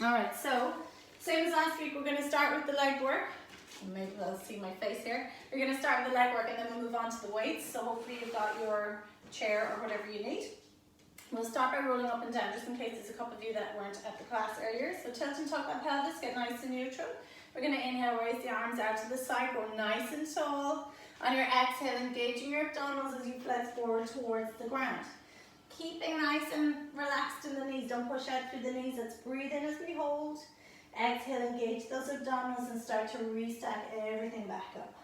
All right, so same as last week, we're going to start with the leg work. Maybe they'll see my face here. We're going to start with the leg work and then we'll move on to the weights. So hopefully you've got your chair or whatever you need. We'll start by rolling up and down, just in case there's a couple of you that weren't at the class earlier. So tilt and tuck that pelvis, get nice and neutral. We're going to inhale, raise the arms out to the side, go nice and tall. On your exhale, engaging your abdominals as you flex forward towards the ground. Keeping nice and relaxed in the knees, don't push out through the knees. Let's breathe in as we hold. Exhale, engage those abdominals and start to restack everything back up.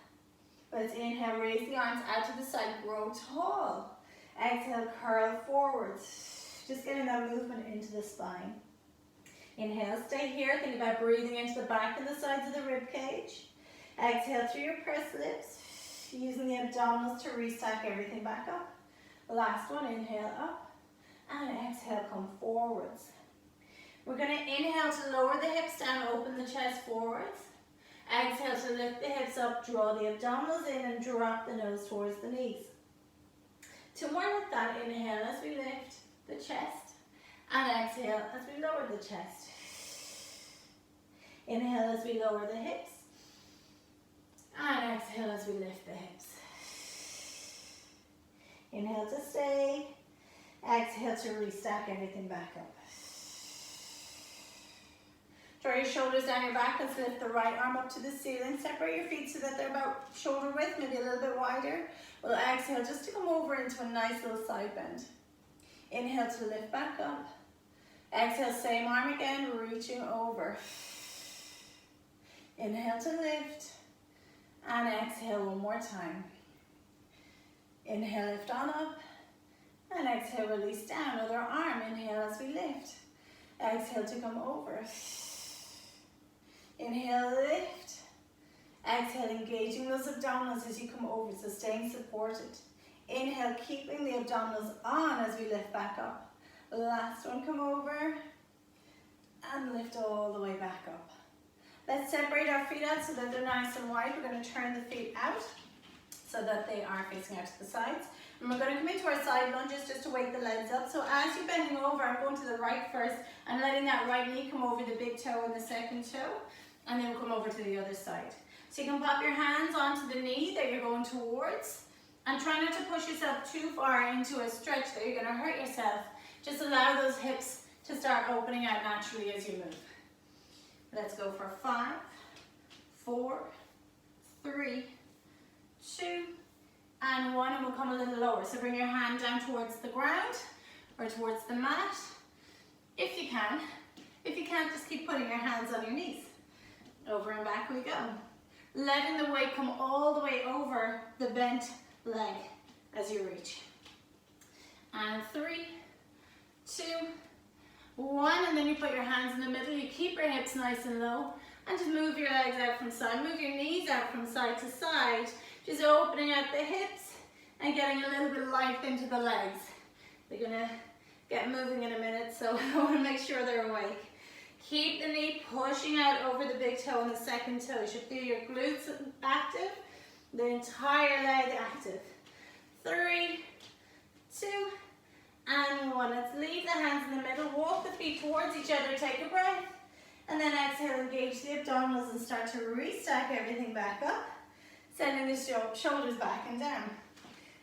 Let's inhale, raise the arms out to the side, grow tall. Exhale, curl forwards. Just getting that movement into the spine. Inhale, stay here. Think about breathing into the back and the sides of the rib cage. Exhale through your pursed lips, using the abdominals to restack everything back up. Last one, inhale up, and exhale, come forwards. We're going to inhale to lower the hips down, open the chest forwards. Exhale to lift the hips up, draw the abdominals in, and drop the nose towards the knees. Two more with that, inhale as we lift the chest, and exhale as we lower the chest. Inhale as we lower the hips, and exhale as we lift the hips. Inhale to stay, exhale to restack everything back up. Draw your shoulders down your back. Let's lift the right arm up to the ceiling. Separate your feet so that they're about shoulder width, maybe a little bit wider. We'll exhale just to come over into a nice little side bend. Inhale to lift back up. Exhale, same arm again, reaching over. Inhale to lift. And exhale one more time. Inhale, lift on up. And exhale, release down. Other arm, inhale as we lift. Exhale to come over. Inhale, lift. Exhale, engaging those abdominals as you come over, so staying supported. Inhale, keeping the abdominals on as we lift back up. Last one, come over. And lift all the way back up. Let's separate our feet out so that they're nice and wide. We're going to turn the feet out so that they are facing out to the sides. And we're going to come into our side lunges just to wake the legs up. So as you're bending over, I'm going to the right first and letting that right knee come over the big toe and the second toe. And then we'll come over to the other side. So you can pop your hands onto the knee that you're going towards. And try not to push yourself too far into a stretch that you're going to hurt yourself. Just allow those hips to start opening out naturally as you move. Let's go for 5, 4, 3, 2, and 1, and we'll come a little lower. So bring your hand down towards the ground or towards the mat, if you can. If you can't, just keep putting your hands on your knees. Over and back we go. Letting the weight come all the way over the bent leg as you reach. And 3, 2, 1, and then you put your hands in the middle. You keep your hips nice and low, and just move your legs out from side. Move your knees out from side to side. Just opening out the hips and getting a little bit of life into the legs. They're gonna get moving in a minute, so I want to make sure they're awake. Keep the knee pushing out over the big toe and the second toe. You should feel your glutes active, the entire leg active. 3, 2, and 1. Let's leave the hands in the middle. Walk the feet towards each other. Take a breath. And then exhale, engage the abdominals and start to restack everything back up. Sending the shoulders back and down.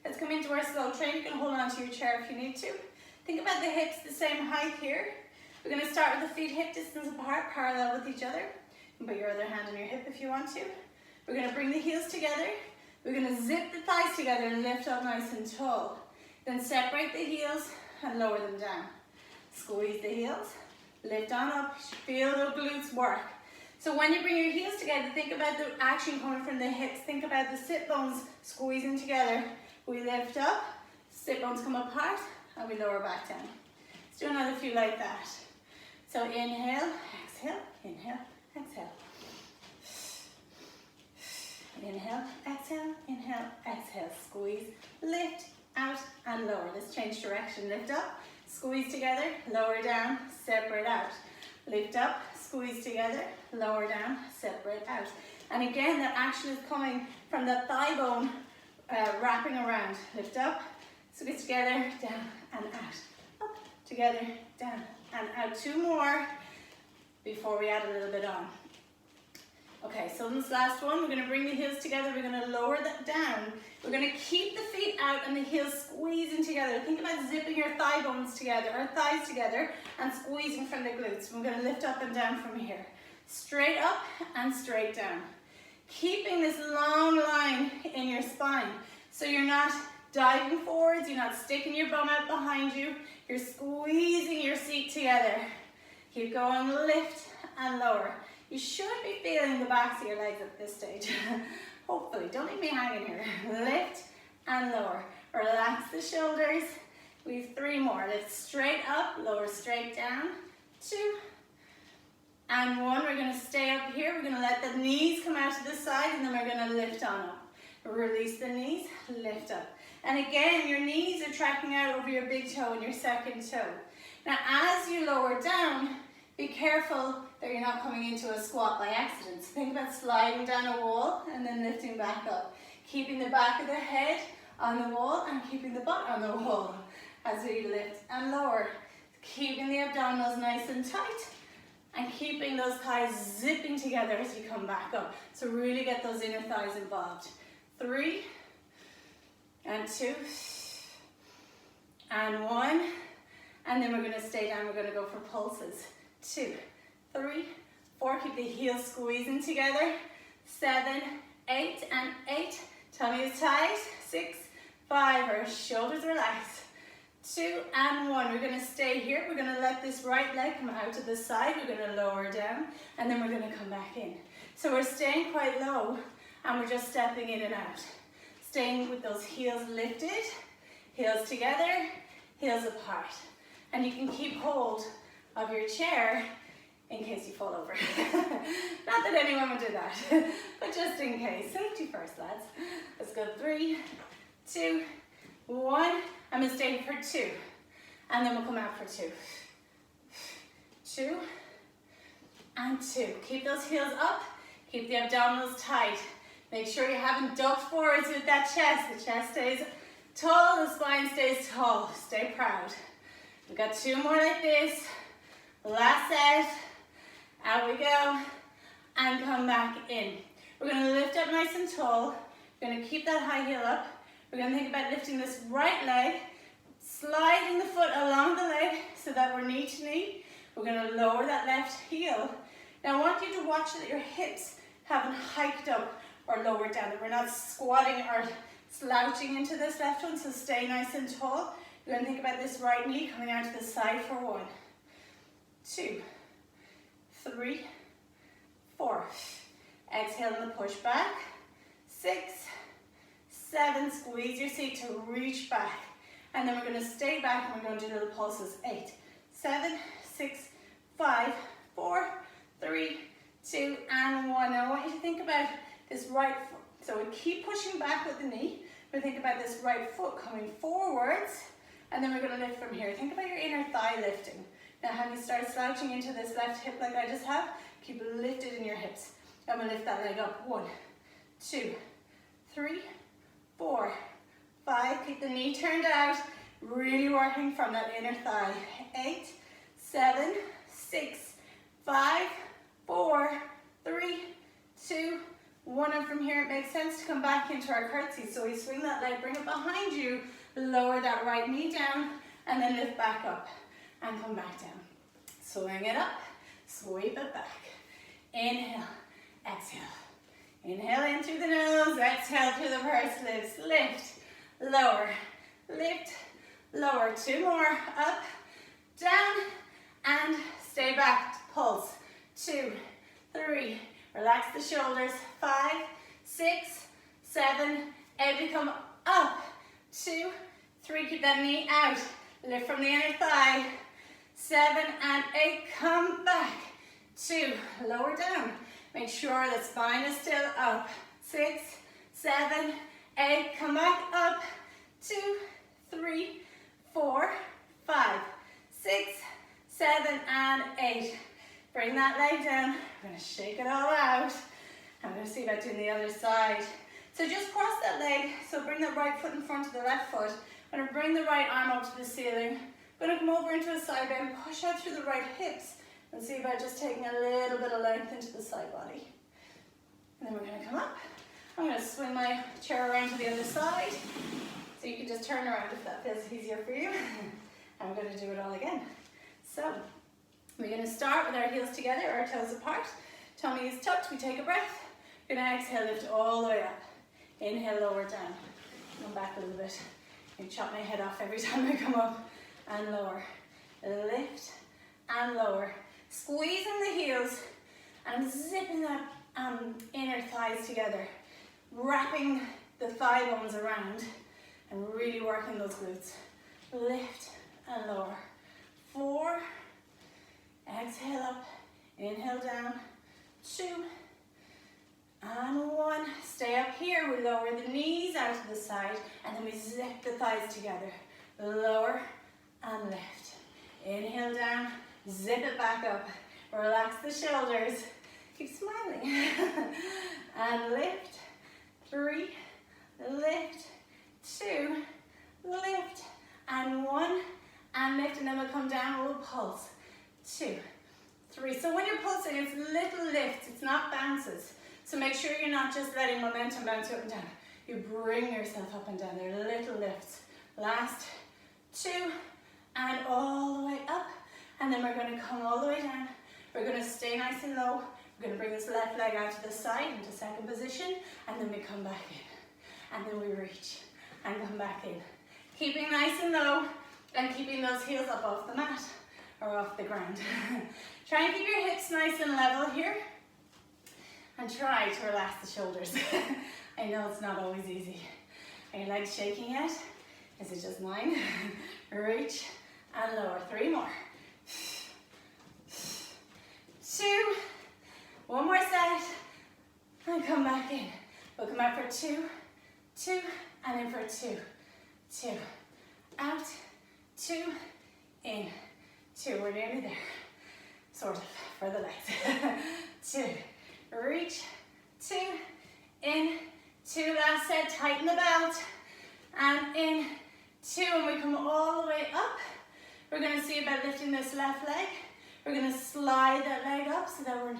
Let's come into our slow train. You can hold on to your chair if you need to. Think about the hips the same height here. We're going to start with the feet hip distance apart, parallel with each other. You can put your other hand on your hip if you want to. We're going to bring the heels together. We're going to zip the thighs together and lift up nice and tall. Then separate the heels and lower them down. Squeeze the heels, lift on up, feel the glutes work. So when you bring your heels together, think about the action coming from the hips. Think about the sit bones squeezing together. We lift up, sit bones come apart, and we lower back down. Let's do another few like that. So inhale, exhale, inhale, exhale. Inhale, exhale, squeeze, lift, out and lower. Let's change direction. Lift up, squeeze together, lower down, separate out. Lift up, squeeze together, lower down, separate out. And again, that action is coming from the thigh bone wrapping around. Lift up, squeeze together, down and out. Up, together, down and out. 2 more. before we add a little bit on. Okay, so in this last one, we're going to bring the heels together. We're going to lower that down. We're going to keep the feet out and the heels squeezing together. Think about zipping your thigh bones together, or thighs together, and squeezing from the glutes. We're going to lift up and down from here. Straight up and straight down. Keeping this long line in your spine. So you're not diving forwards, you're not sticking your bum out behind you. You're squeezing your seat together. Keep going, lift and lower. You should be feeling the backs of your legs at this stage. Hopefully, don't leave me hanging here. Lift and lower. Relax the shoulders. We have 3 more. Lift straight up, lower straight down. 2 and 1. We're going to stay up here. We're going to let the knees come out to the side, and then we're going to lift on up. Release the knees, lift up. And again, your knees are tracking out over your big toe and your second toe. Now, as you lower down, be careful that you're not coming into a squat by accident. So think about sliding down a wall and then lifting back up. Keeping the back of the head on the wall and keeping the butt on the wall as we lift and lower. Keeping the abdominals nice and tight and keeping those thighs zipping together as you come back up. So really get those inner thighs involved. 3 and 2 and 1. And then we're going to stay down. We're going to go for pulses. 2, 3, 4. Keep the heels squeezing together. 7, 8 and 8. Tummy is tight. 6, 5. Our shoulders relaxed. 2 and 1. We're going to stay here. We're going to let this right leg come out to the side. We're going to lower down and then we're going to come back in. So we're staying quite low and we're just stepping in and out. Staying with those heels lifted, heels together, heels apart. And you can keep hold of your chair in case you fall over. Not that anyone would do that, but just in case. Safety first, lads. Let's go 3, 2, 1. I'm going to stay here for 2. And then we'll come out for 2. 2 and 2. Keep those heels up. Keep the abdominals tight. Make sure you haven't ducked forwards with that chest. The chest stays tall, the spine stays tall. Stay proud. We've got 2 more like this. Last set. Out we go. And come back in. We're going to lift up nice and tall. We're going to keep that high heel up. We're going to think about lifting this right leg, sliding the foot along the leg so that we're knee to knee. We're going to lower that left heel. Now I want you to watch that your hips haven't hiked up or lowered down, that we're not squatting or slouching into this left one, so stay nice and tall. You're going to think about this right knee coming out to the side for 1, 2, 3, 4. Exhale and push back. 6, 7. Squeeze your seat to reach back. And then we're going to stay back and we're going to do little pulses. 8, 7, 6, 5, 4, 3, 2, and 1. Now I want you to think about this right foot. So we keep pushing back with the knee. We think about this right foot coming forwards, and then we're going to lift from here. Think about your inner thigh lifting. Now have you start slouching into this left hip like I just have? Keep it lifted in your hips. I'm going to lift that leg up. 1, 2, 3, 4, 5. Keep the knee turned out. Really working from that inner thigh. 8, 7, 6, 5, 4, 3, 2, 1. And from here it makes sense to come back into our curtsy. So we swing that leg, bring it behind you, lower that right knee down, and then lift back up and come back down. Swing it up, sweep it back. Inhale, exhale. Inhale in through the nose, exhale through the pursed lips. Lift, lower, lift, lower. 2 more, up, down, and stay back. Pulse. 2, 3, relax the shoulders. 5, 6, 7, 8. We come up. 2, 3, keep that knee out. Lift from the inner thigh. 7 and 8, come back. 2, lower down. Make sure the spine is still up. 6, 7, 8, come back up. 2, 3, 4, 5, 6, 7, and 8. Bring that leg down. We're going to shake it all out. I'm going to see about doing the other side. So just cross that leg. So bring that right foot in front of the left foot. I'm going to bring the right arm up to the ceiling. I'm going to come over into a side bend, push out through the right hips. And see about just taking a little bit of length into the side body. And then we're going to come up. I'm going to swing my chair around to the other side. So you can just turn around if that feels easier for you. And we're going to do it all again. So we're going to start with our heels together, our toes apart. Tummy is tucked. We take a breath. We're going to exhale, lift all the way up. Inhale, lower down. Come back a little bit. I chop my head off every time I come up. And lower. Lift and lower. Squeezing the heels and zipping that inner thighs together. Wrapping the thigh bones around and really working those glutes. Lift and lower. 4. Exhale up. Inhale down. 2. And 1. Stay up here. We lower the knees out to the side and then we zip the thighs together. Lower and lift. Inhale down. Zip it back up. Relax the shoulders. Keep smiling. And lift. 3. Lift. 2. Lift. And 1. And lift. And then we'll come down. We'll pulse. 2. 3. So when you're pulsing, it's little lifts. It's not bounces. So make sure you're not just letting momentum bounce you up and down. You bring yourself up and down. They're little lifts. Last 2. And all the way up. And then we're going to come all the way down. We're going to stay nice and low. We're going to bring this left leg out to the side into second position. And then we come back in. And then we reach and come back in. Keeping nice and low and keeping those heels up off the mat or off the ground. Try and keep your hips nice and level here. And try to relax the shoulders. I know it's not always easy. Are your legs shaking yet? Is it just mine? Reach and lower. 3 more. 2. 1 more set. And come back in. We'll come out for 2. 2. And in for 2. 2. Out. 2. In. 2. We're nearly there. Sort of. For the legs. 2. Reach. 2. In. 2. Last set. Tighten the belt. And in. 2. And we come all the way up. We're going to see about lifting this left leg. We're going to slide that leg up so that our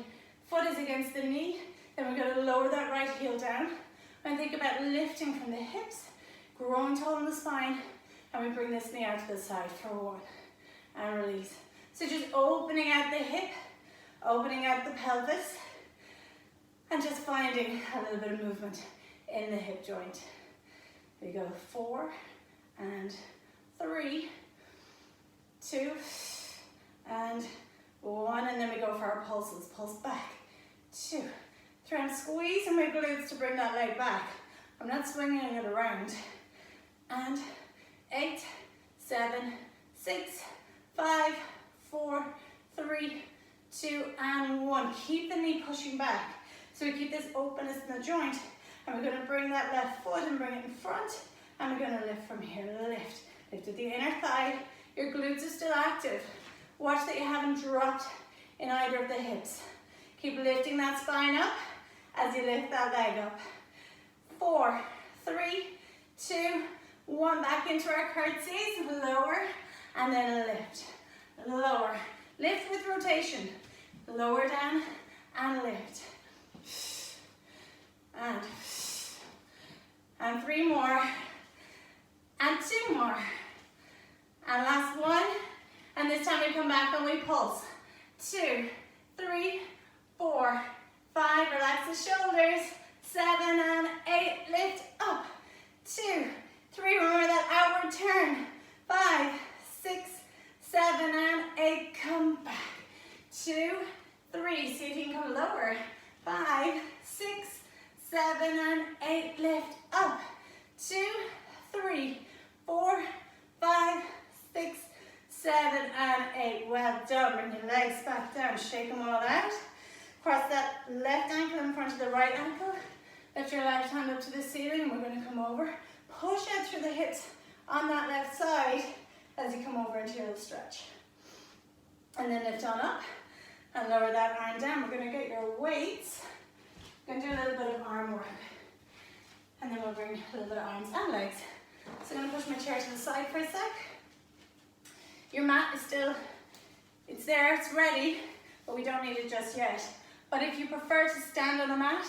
foot is against the knee. Then we're going to lower that right heel down. And think about lifting from the hips, growing tall in the spine, and we bring this knee out to the side for 1. And release. So just opening out the hip, opening out the pelvis, and just finding a little bit of movement in the hip joint. We go 4 and 3, 2 and 1, and then we go for our pulses. Pulse back. 2. Try and squeeze in my glutes to bring that leg back. I'm not swinging it around. And 8, 7, 6, 5, 4, 3, 2, and 1. Keep the knee pushing back. So we keep this openness in the joint. And we're going to bring that left foot and bring it in front. And we're going to lift from here. Lift. Lift at the inner thigh. Your glutes are still active. Watch that you haven't dropped in either of the hips. Keep lifting that spine up as you lift that leg up. 4, 3, 2, 1. Back into our curtsies. Lower and then lift. Lower. Lift with rotation. Lower down and lift. And 3 more. And 2 more. And last 1. And this time we come back and we pulse. 2, 3, 4, 5. Relax the shoulders. 7 and 8. Lift up. 2, 3. Remember that outward turn. 5, 6, 7 and 8. Come back. 2, 3. See if you can come lower. 5, 6, 7 and 8. Lift up. 2, 3, 4, 5, 6, 7 and 8. Well done. Bring your legs back down. Shake them all out. Cross that left ankle in front of the right ankle. Lift your left hand up to the ceiling. We're going to come over. Push out through the hips on that left side as you come over into your little stretch. And then lift on up and lower that arm down. We're going to get your weights. We're going to do a little bit of arm work. And then we'll bring a little bit of arms and legs. So I'm going to push my chair to the side for a sec. Your mat is still, it's there, it's ready. but we don't need it just yet. But if you prefer to stand on the mat,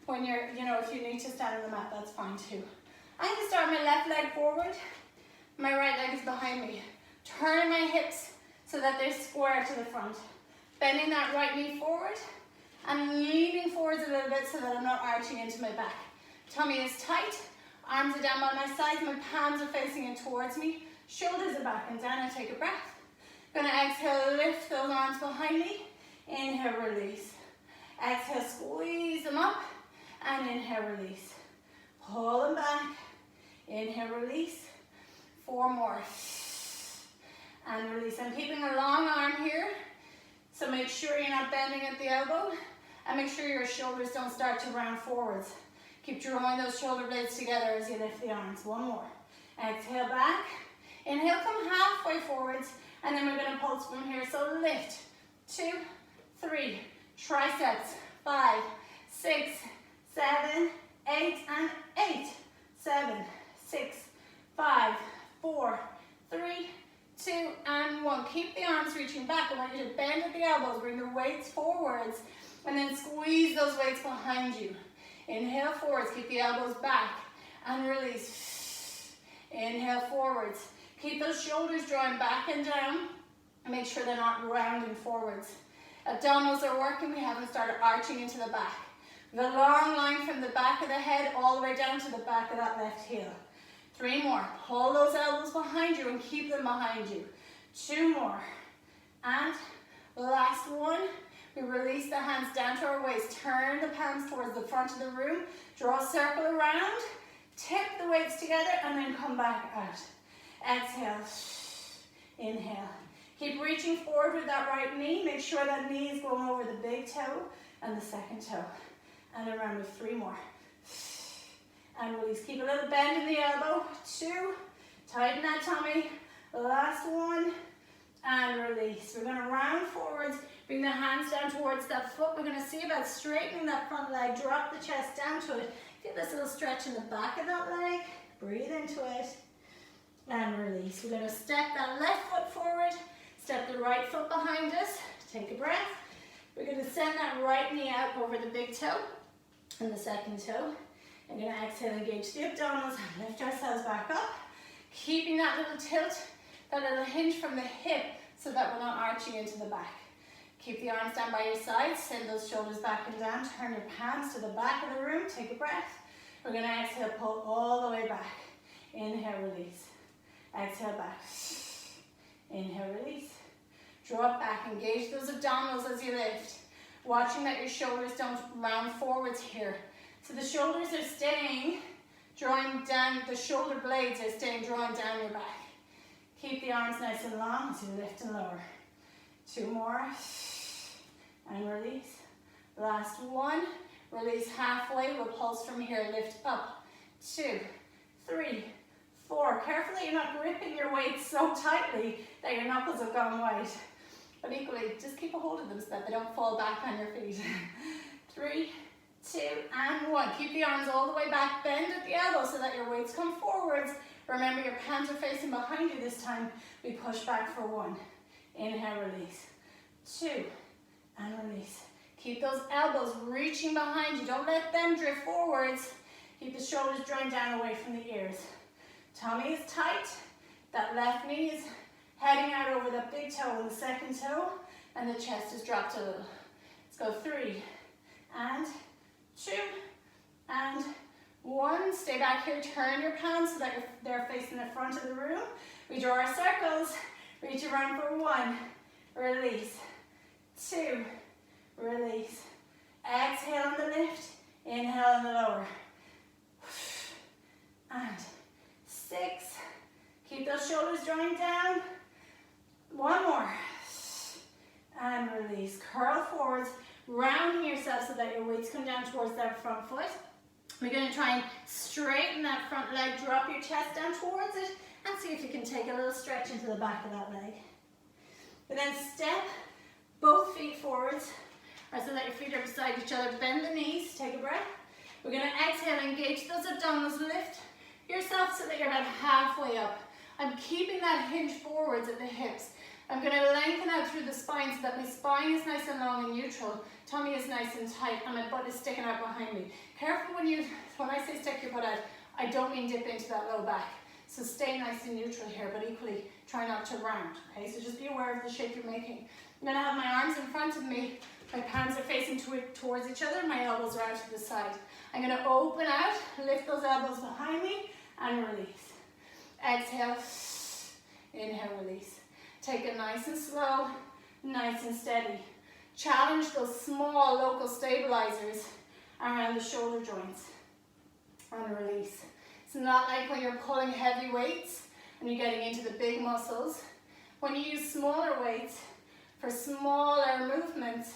when you're, if you need to stand on the mat, that's fine too. I'm going to start my left leg forward. My right leg is behind me. Turning my hips so that they're square to the front. Bending that right knee forward and leaning forwards a little bit so that I'm not arching into my back. Tummy is tight. Arms are down by my sides. My palms are facing in towards me. Shoulders are back and down. I take a breath. Gonna exhale, lift those arms behind me. Inhale, release. Exhale, squeeze them up. And inhale, release. Pull them back. Inhale, release. 4 more. And release. I'm keeping a long arm here. So make sure you're not bending at the elbow. And make sure your shoulders don't start to round forwards. Keep drawing those shoulder blades together as you lift the arms. 1 more. Exhale back. Inhale, come halfway forwards. And then we're going to pulse from here. So lift. 2, 3. Triceps. 5, 6, 7, 8, and 8. 7, 6, 5, 4, 3, 2, and 1. Keep the arms reaching back. I want you to bend at the elbows. Bring the weights forwards. And then squeeze those weights behind you. Inhale forwards. Keep the elbows back. And release. Inhale forwards. Keep those shoulders drawing back and down. And make sure they're not rounding forwards. Abdominals are working. We haven't started arching into the back. We have a long line from the back of the head all the way down to the back of that left heel. 3 more. Pull those elbows behind you and keep them behind you. 2 more. And last one. We release the hands down to our waist. Turn the palms towards the front of the room. Draw a circle around. Tip the weights together and then come back out. Exhale. Inhale. Keep reaching forward with that right knee. Make sure that knee is going over the big toe and the second toe. And remember, 3 more. And release. Keep a little bend in the elbow. 2. Tighten that tummy. Last one. And release. We're going to round forwards. Bring the hands down towards that foot. We're going to see about straightening that front leg. Drop the chest down to it. Feel this little stretch in the back of that leg. Breathe into it. And release. We're going to step that left foot forward. Step the right foot behind us. Take a breath. We're going to send that right knee out over the big toe and the second toe. I'm going to exhale, engage the abdominals, and lift ourselves back up. Keeping that little tilt, that little hinge from the hip so that we're not arching into the back. Keep the arms down by your sides. Send those shoulders back and down. Turn your palms to the back of the room. Take a breath. We're going to exhale, pull all the way back. Inhale, release. Exhale, back. Inhale, release. Drop back, engage those abdominals as you lift. Watching that your shoulders don't round forwards here. So the shoulders are staying, drawing down, the shoulder blades are staying, drawing down your back. Keep the arms nice and long as you lift and lower. 2 more, and release. Last one, release halfway, we'll pulse from here, lift up. 2, 3, 4. Carefully, you're not gripping your weights so tightly that your knuckles have gone white. But equally, just keep a hold of them so that they don't fall back on your feet. 3, 2, and 1. Keep the arms all the way back. Bend at the elbow so that your weights come forwards. Remember, your palms are facing behind you this time. We push back for 1. Inhale, release. 2, and release. Keep those elbows reaching behind you. Don't let them drift forwards. Keep the shoulders drawing down away from the ears. Tummy is tight. That left knee is heading out over the big toe and the second toe, and the chest is dropped a little. Let's go 3, and 2, and 1. Stay back here, turn your palms so that they're facing the front of the room. We draw our circles, reach around for 1, release, 2, release. Exhale on the lift, inhale on the lower. And 6, keep those shoulders drawing down. 1 more, and release. Curl forwards, rounding yourself so that your weights come down towards that front foot. We're going to try and straighten that front leg, drop your chest down towards it, and see if you can take a little stretch into the back of that leg. And then step both feet forwards, or so that your feet are beside each other. Bend the knees, take a breath. We're going to exhale, engage those abdominals, lift yourself so that you're about halfway up. I'm keeping that hinge forwards at the hips. I'm going to lengthen out through the spine so that my spine is nice and long and neutral, tummy is nice and tight, and my butt is sticking out behind me. Careful when I say stick your butt out, I don't mean dip into that low back. So stay nice and neutral here, but equally try not to round, okay? So just be aware of the shape you're making. I'm going to have my arms in front of me, my palms are facing towards each other, my elbows are out to the side. I'm going to open out, lift those elbows behind me, and release. Exhale, inhale, release. Take it nice and slow, nice and steady. Challenge those small local stabilizers around the shoulder joints. And release. It's not like when you're pulling heavy weights and you're getting into the big muscles. When you use smaller weights for smaller movements,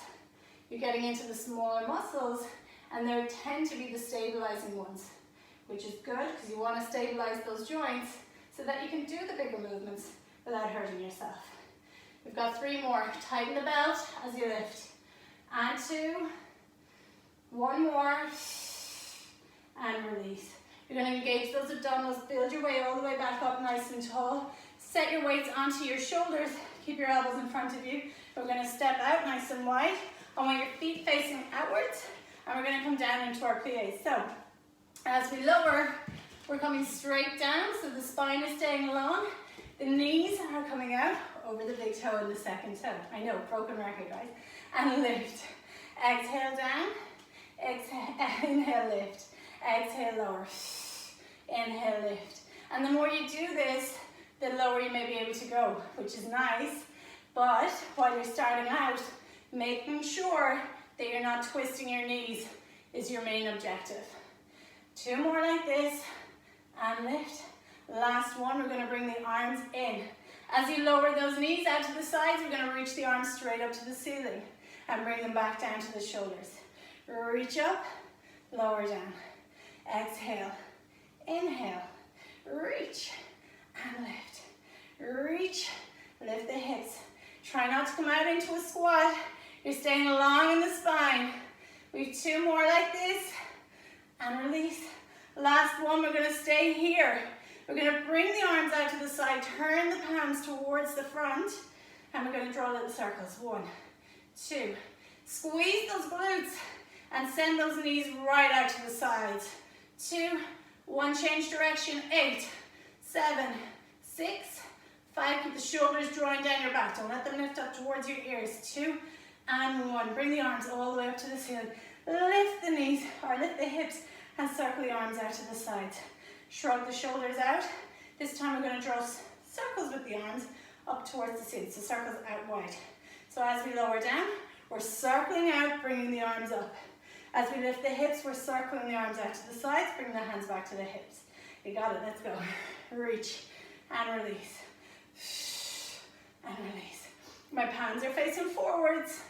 you're getting into the smaller muscles, and they tend to be the stabilizing ones, which is good because you want to stabilize those joints so that you can do the bigger movements without hurting yourself. We've got 3 more. Tighten the belt as you lift. And 2. 1 more. And release. You're going to engage those abdominals. Build your way all the way back up nice and tall. Set your weights onto your shoulders. Keep your elbows in front of you. We're going to step out nice and wide. I want your feet facing outwards. And we're going to come down into our plies. So, as we lower, we're coming straight down. So the spine is staying long. The knees are coming out over the big toe and the second toe. I know, broken record, guys. And lift. Exhale down. Exhale, inhale, lift. Exhale, lower. Inhale, lift. And the more you do this, the lower you may be able to go, which is nice. But while you're starting out, making sure that you're not twisting your knees is your main objective. 2 more like this, and lift. Last one, we're going to bring the arms in. As you lower those knees out to the sides, we're going to reach the arms straight up to the ceiling and bring them back down to the shoulders. Reach up, lower down. Exhale, inhale, reach, and lift. Reach, lift the hips. Try not to come out into a squat. You're staying long in the spine. We have 2 more like this, and release. Last one, we're going to stay here. We're going to bring the arms out to the side, turn the palms towards the front, and we're going to draw little circles. 1, 2. Squeeze those glutes and send those knees right out to the sides. 2, 1, change direction. 8, 7, 6, 5. Keep the shoulders drawing down your back. Don't let them lift up towards your ears. 2 and 1. Bring the arms all the way up to the ceiling. Lift the knees, or lift the hips, and circle the arms out to the sides. Shrug the shoulders out. This time we're going to draw circles with the arms up towards the ceiling, so circles out wide. So as we lower down, we're circling out, bringing the arms up. As we lift the hips, we're circling the arms out to the sides, bring the hands back to the hips. You got it, let's go. Reach and release. And release. My palms are facing forwards,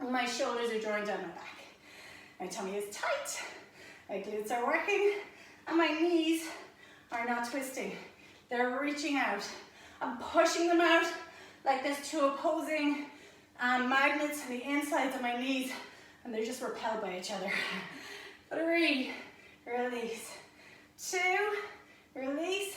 and my shoulders are drawing down my back. My tummy is tight, my glutes are working, and my knees are not twisting. They're reaching out. I'm pushing them out like there's 2 opposing magnets on the insides of my knees, and they're just repelled by each other. 3, release. 2, release.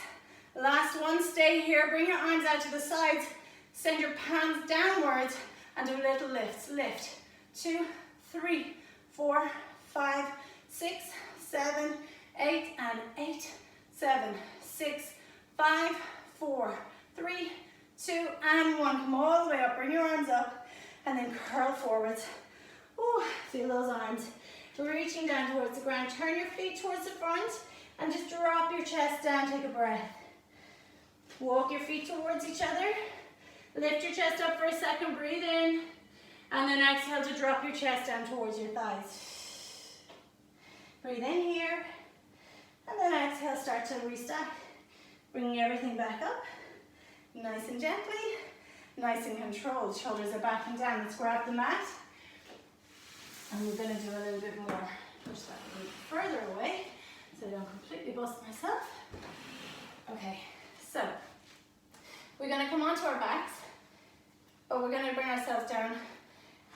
Last one, stay here. Bring your arms out to the sides. Send your palms downwards and do little lifts. Lift. 2, 3, 4, 5, 6, 7, 8, and 8, 7, 6, 5, 4, 3, 2, and 1. Come all the way up. Bring your arms up and then curl forwards. Ooh, feel those arms reaching down towards the ground. Turn your feet towards the front and just drop your chest down. Take a breath. Walk your feet towards each other. Lift your chest up for a second. Breathe in. And then exhale to drop your chest down towards your thighs. Breathe in here. And then exhale, start to restack. Bringing everything back up. Nice and gently. Nice and controlled. Shoulders are back and down. Let's grab the mat. And we're going to do a little bit more. Push that a little further away so I don't completely bust myself. Okay, so we're going to come onto our backs, but we're going to bring ourselves down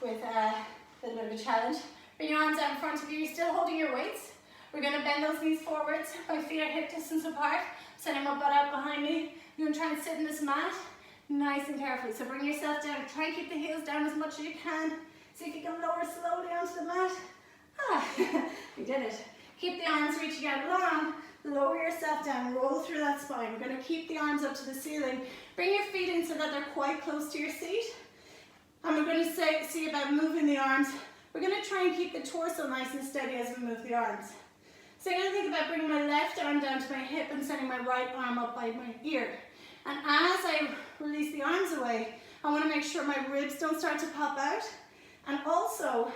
with a little bit of a challenge. Bring your arms out in front of you. You're still holding your weights. We're going to bend those knees forwards. My feet are hip distance apart. Sending my butt out behind me. I'm going to try and sit in this mat. Nice and carefully. So bring yourself down. Try and keep the heels down as much as you can. See if you can lower slowly onto the mat. You did it. Keep the arms reaching out long. Lower yourself down. Roll through that spine. We're going to keep the arms up to the ceiling. Bring your feet in so that they're quite close to your seat. And we're going to see about moving the arms. We're going to try and keep the torso nice and steady as we move the arms. So I'm going to think about bringing my left arm down to my hip and sending my right arm up by my ear. And as I release the arms away, I want to make sure my ribs don't start to pop out. And also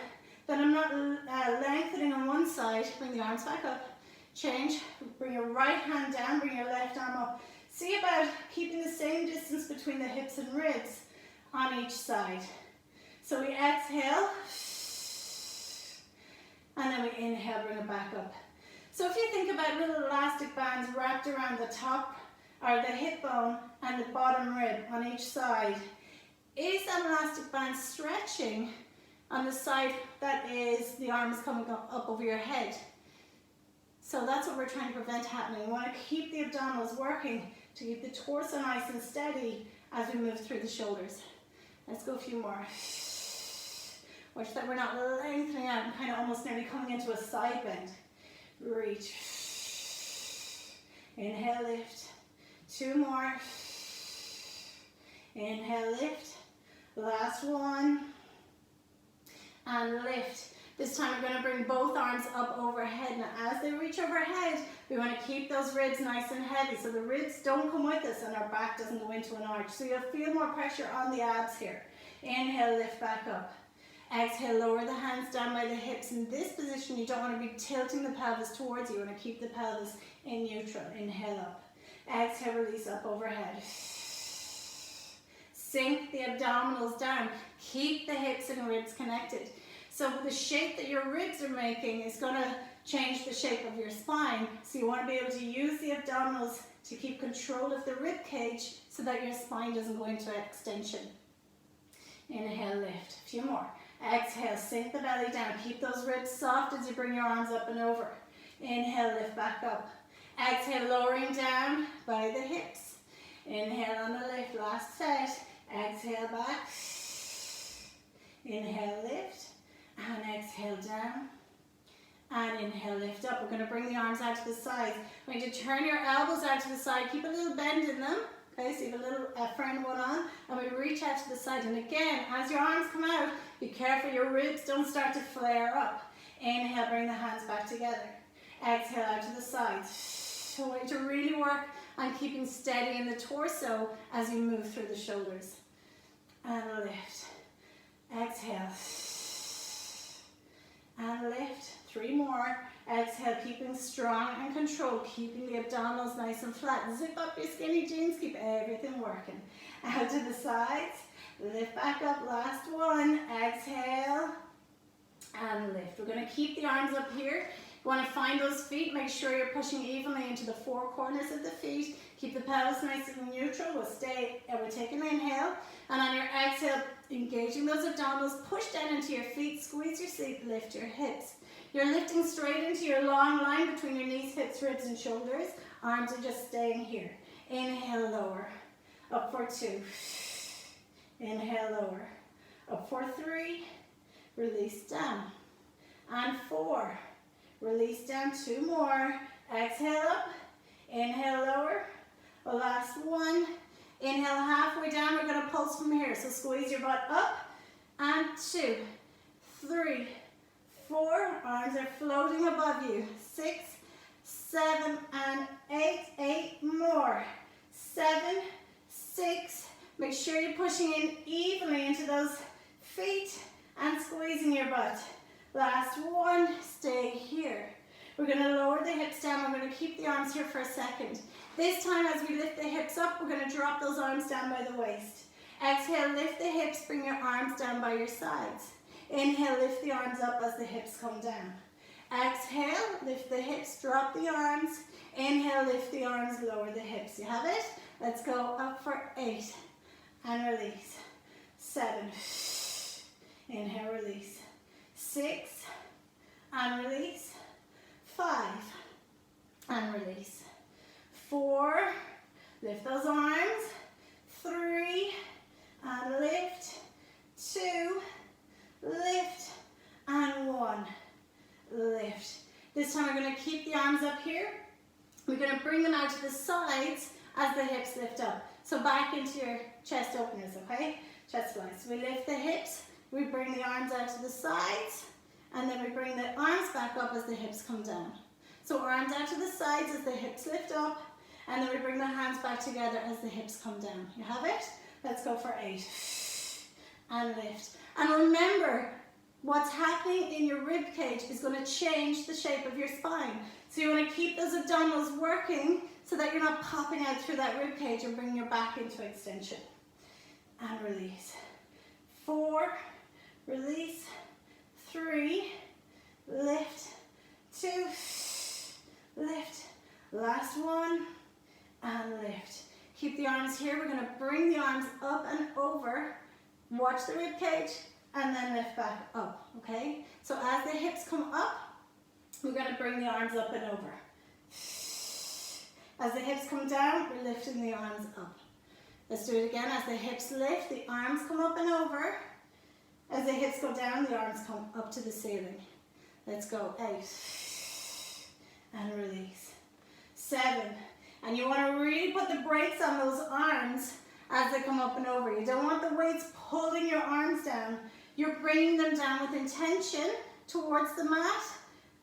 that I'm not lengthening on one side. Bring the arms back up. Change. Bring your right hand down. Bring your left arm up. See about keeping the same distance between the hips and ribs on each side. So we exhale. And then we inhale, bring it back up. So if you think about little elastic bands wrapped around the top or the hip bone and the bottom rib on each side, is that elastic band stretching on the side that is the arms coming up over your head? So that's what we're trying to prevent happening. We want to keep the abdominals working to keep the torso nice and steady as we move through the shoulders. Let's go a few more. Watch that we're not lengthening out and kind of almost nearly coming into a side bend. Reach. Inhale, lift. 2 more. Inhale, lift. Last one. And lift. This time we're going to bring both arms up overhead. Now as they reach overhead, we want to keep those ribs nice and heavy so the ribs don't come with us and our back doesn't go into an arch. So you'll feel more pressure on the abs here. Inhale, lift back up. Exhale, lower the hands down by the hips. In this position, you don't want to be tilting the pelvis towards you. You want to keep the pelvis in neutral. Inhale up. Exhale, release up overhead. Sink the abdominals down. Keep the hips and ribs connected. So the shape that your ribs are making is going to change the shape of your spine. So you want to be able to use the abdominals to keep control of the rib cage so that your spine doesn't go into extension. Inhale, lift. A few more. Exhale, sink the belly down. Keep those ribs soft as you bring your arms up and over. Inhale, lift back up. Exhale, lowering down by the hips. Inhale on the lift, last set. Exhale back. Inhale, lift. And exhale down. And inhale, lift up. We're going to bring the arms out to the sides. We're going to turn your elbows out to the side. Keep a little bend in them. Okay, so you have a little front one on, and we reach out to the side. And again, as your arms come out, be careful your ribs don't start to flare up. Inhale, bring the hands back together. Exhale out to the sides. So we need to really work on keeping steady in the torso as you move through the shoulders. And lift. Exhale. And lift. 3 more. Exhale, keeping strong and controlled, keeping the abdominals nice and flat. Zip up your skinny jeans, keep everything working. Out to the sides, lift back up, last one. Exhale, and lift. We're going to keep the arms up here. You want to find those feet, make sure you're pushing evenly into the 4 corners of the feet. Keep the pelvis nice and neutral. We'll take an inhale, and on your exhale, engaging those abdominals, push down into your feet, squeeze your seat, lift your hips. You're lifting straight into your long line between your knees, hips, ribs, and shoulders. Arms are just staying here. Inhale, lower. Up for 2. Inhale, lower. Up for 3. Release down. And 4. Release down. 2 more. Exhale up. Inhale, lower. Last one. Inhale halfway down. We're going to pulse from here. So squeeze your butt up. And 2, 3, 4, arms are floating above you. 6, 7, and 8. 8 more. 7, 6. Make sure you're pushing in evenly into those feet and squeezing your butt. Last one, stay here. We're going to lower the hips down. We're going to keep the arms here for a second. This time as we lift the hips up, we're going to drop those arms down by the waist. Exhale, lift the hips, bring your arms down by your sides. Inhale, lift the arms up as the hips come down. Exhale, lift the hips, drop the arms. Inhale, lift the arms, lower the hips. You have it? Let's go up for 8 and release. 7. Inhale, release. 6 and release. 5 and release. 4, lift those arms. 3, and lift, 2, lift, and 1, lift. This time we're going to keep the arms up here. We're going to bring them out to the sides as the hips lift up. So back into your chest openers, okay? Chest flies. So we lift the hips, we bring the arms out to the sides, and then we bring the arms back up as the hips come down. So arms out to the sides as the hips lift up, and then we bring the hands back together as the hips come down. You have it? Let's go for 8. And lift. And remember, what's happening in your rib cage is going to change the shape of your spine. So you want to keep those abdominals working so that you're not popping out through that rib cage and bringing your back into extension. And release. 4, release. 3, lift. 2, lift. Last one, and lift. Keep the arms here. We're going to bring the arms up and over. Watch the rib cage, and then lift back up, okay? So as the hips come up, we're going to bring the arms up and over. As the hips come down, we're lifting the arms up. Let's do it again. As the hips lift, the arms come up and over. As the hips go down, the arms come up to the ceiling. Let's go. 8. And release. 7. And you want to really put the brakes on those arms as they come up and over. You don't want the weights pulling your arms down. You're bringing them down with intention towards the mat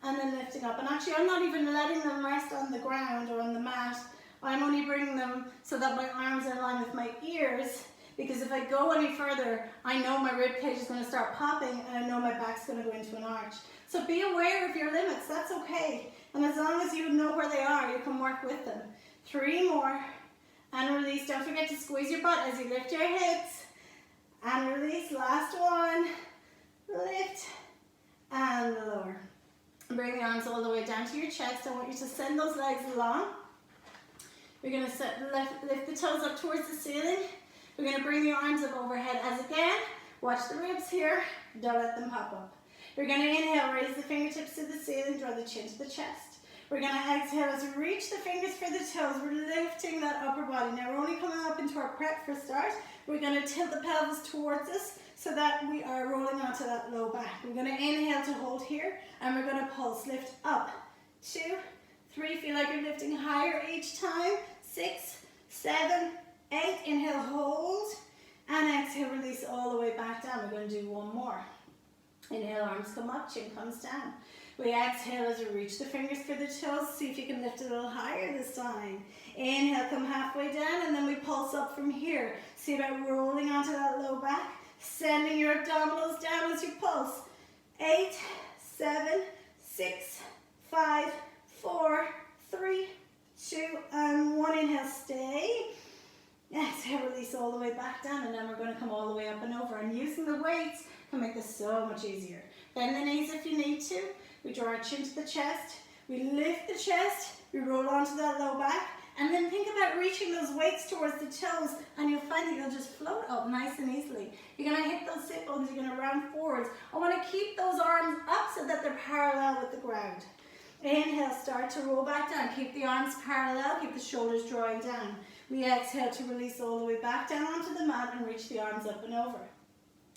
and then lifting up. And actually, I'm not even letting them rest on the ground or on the mat. I'm only bringing them so that my arms are in line with my ears, because if I go any further, I know my rib cage is going to start popping and I know my back's going to go into an arch. So be aware of your limits. That's okay. And as long as you know where they are, you can work with them. 3 more. And release. Don't forget to squeeze your butt as you lift your hips. And release. Last one. Lift. And lower. Bring the arms all the way down to your chest. I want you to send those legs along. We're going to lift the toes up towards the ceiling. We're going to bring the arms up overhead as again. Watch the ribs here. Don't let them pop up. We're going to inhale, raise the fingertips to the ceiling, draw the chin to the chest. We're going to exhale as we reach the fingers for the toes. We're lifting that upper body. Now we're only coming up into our prep for start. We're going to tilt the pelvis towards us so that we are rolling onto that low back. We're going to inhale to hold here, and we're going to pulse, lift up. 2, 3, feel like you're lifting higher each time. 6, 7, 8, inhale, hold, and exhale, release all the way back down. We're going to do one more. Inhale, arms come up, chin comes down. We exhale as we reach the fingers for the toes. See if you can lift a little higher this time. Inhale, come halfway down, and then we pulse up from here. See about rolling onto that low back, sending your abdominals down as you pulse. 8, 7, 6, 5, 4, 3, 2, and 1. Inhale, stay. Exhale, release all the way back down, and then we're going to come all the way up and over. And using the weights can make this so much easier. Bend the knees if you need to. We draw our chin to the chest. We lift the chest. We roll onto that low back. And then think about reaching those weights towards the toes, and you'll find that you'll just float up nice and easily. You're going to hit those sit bones. You're going to round forwards. I want to keep those arms up so that they're parallel with the ground. Inhale, start to roll back down. Keep the arms parallel. Keep the shoulders drawing down. We exhale to release all the way back down onto the mat and reach the arms up and over.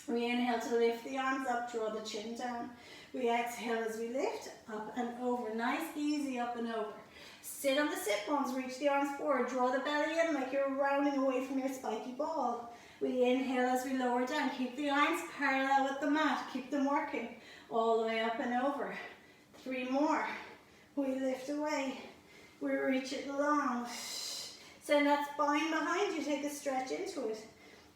We inhale to lift the arms up, draw the chin down. We exhale as we lift, up and over. Nice, easy, up and over. Sit on the sit bones, reach the arms forward, draw the belly in like you're rounding away from your spiky ball. We inhale as we lower down. Keep the arms parallel with the mat. Keep them working all the way up and over. 3 more. We lift away. We reach it long. Send that spine behind you. Take a stretch into it.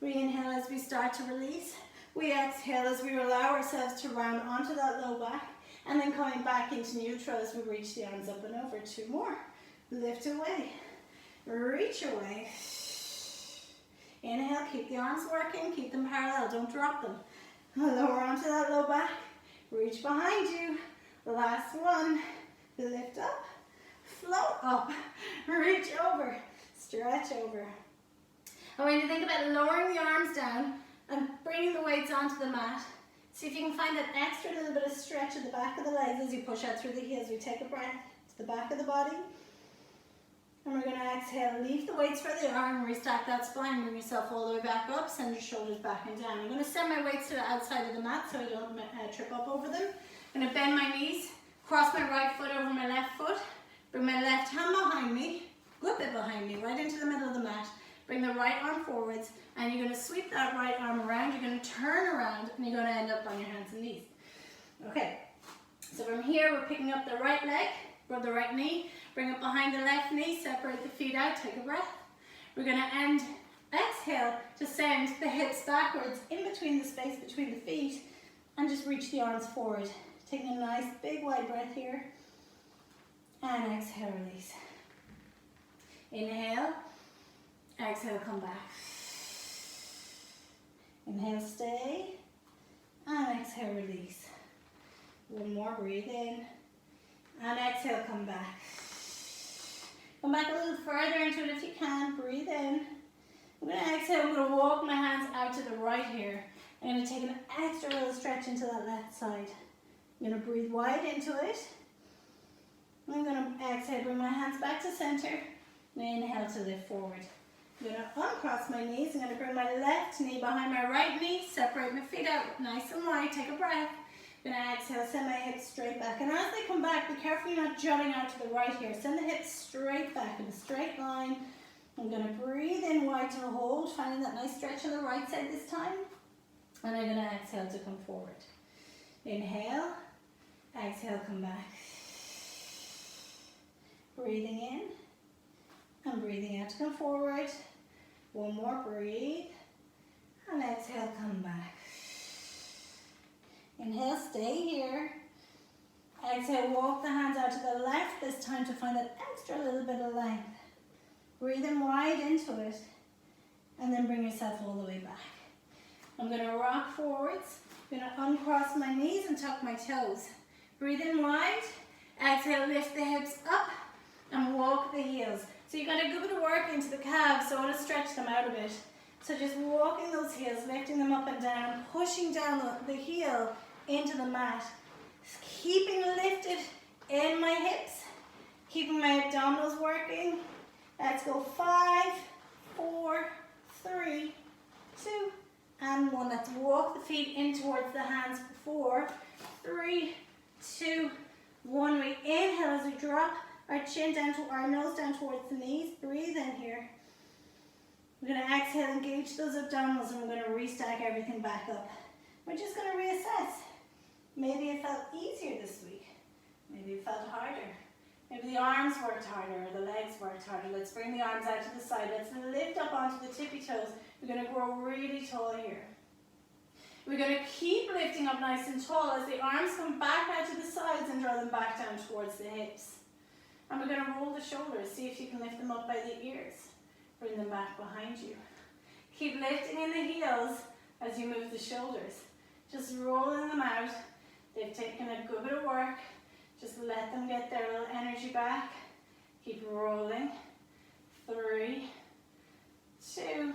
We inhale as we start to release. We exhale as we allow ourselves to round onto that low back, and then coming back into neutral as we reach the arms up and over. 2 more. Lift away. Reach away. Inhale, keep the arms working, keep them parallel, don't drop them. Lower onto that low back. Reach behind you. Last one. Lift up. Float up. Reach over. Stretch over. I want you to think about lowering the arms down and bringing the weights onto the mat. See if you can find that extra little bit of stretch at the back of the legs as you push out through the heels. We take a breath to the back of the body. And we're going to exhale, leave the weights for the arm, restack that spine, bring yourself all the way back up, send your shoulders back and down. I'm going to send my weights to the outside of the mat so I don't trip up over them. I'm going to bend my knees, cross my right foot over my left foot, bring my left hand behind me, good bit behind me, right into the middle of the mat. Bring the right arm forwards, and you're going to sweep that right arm around, you're going to turn around, and you're going to end up on your hands and knees. Okay, so from here we're picking up the right leg, rub the right knee, bring it behind the left knee, separate the feet out, take a breath. We're going to exhale to send the hips backwards in between the space between the feet and just reach the arms forward. Taking a nice big wide breath here and exhale, release. Inhale, exhale, come back. Inhale, stay, and exhale, release. One more, breathe in, and exhale, come back. Come back a little further into it if you can, breathe in. I'm going to exhale, I'm going to walk my hands out to the right here. I'm going to take an extra little stretch into that left side. I'm going to breathe wide into it. I'm going to exhale, bring my hands back to center, and inhale to lift forward. I'm going to uncross my knees. I'm going to bring my left knee behind my right knee, separate my feet out nice and wide, take a breath. I'm going to exhale, send my hips straight back. And as they come back, be careful you're not jutting out to the right here. Send the hips straight back in a straight line. I'm going to breathe in wide to hold, finding that nice stretch on the right side this time. And I'm going to exhale to come forward. Inhale, exhale, come back. Breathing in and breathing out to come forward. One more, breathe. And exhale, come back. Inhale, stay here. Exhale, walk the hands out to the left this time to find that extra little bit of length. Breathe in wide into it. And then bring yourself all the way back. I'm going to rock forwards. I'm going to uncross my knees and tuck my toes. Breathe in wide. Exhale, lift the hips up and walk the heels. So you got a good bit of work into the calves, so I want to stretch them out a bit. So just walking those heels, lifting them up and down, pushing down the heel into the mat. Keeping lifted in my hips, keeping my abdominals working. Let's go 5, 4, 3, 2, and 1. Let's walk the feet in towards the hands. 4, 3, 2, 1. We inhale as we drop our chin down to our nose down towards the knees. Breathe in here. We're going to exhale, engage those abdominals, and we're going to restack everything back up. We're just going to reassess. Maybe it felt easier this week. Maybe it felt harder. Maybe the arms worked harder or the legs worked harder. Let's bring the arms out to the side. Let's lift up onto the tippy toes. We're going to grow really tall here. We're going to keep lifting up nice and tall as the arms come back out to the sides and draw them back down towards the hips. And we're going to roll the shoulders. See if you can lift them up by the ears. Bring them back behind you. Keep lifting in the heels as you move the shoulders. Just rolling them out. They've taken a good bit of work. Just let them get their little energy back. Keep rolling. 3, 2,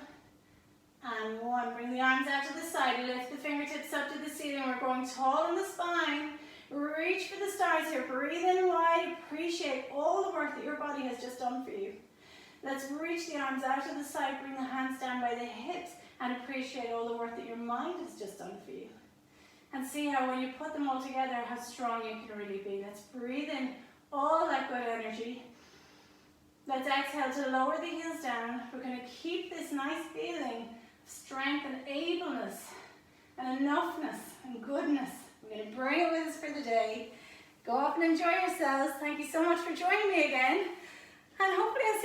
and 1. Bring the arms out to the side. Lift the fingertips up to the ceiling. We're going tall in the spine. Reach for the stars here. Breathe in wide. Appreciate all the work that your body has just done for you. Let's reach the arms out to the side. Bring the hands down by the hips and appreciate all the work that your mind has just done for you. And see how when you put them all together, how strong you can really be. Let's breathe in all that good energy. Let's exhale to lower the heels down. We're going to keep this nice feeling of strength and ableness and enoughness and goodness. We're going to bring it with us for the day. Go up and enjoy yourselves. Thank you so much for joining me again. And hopefully I'll see you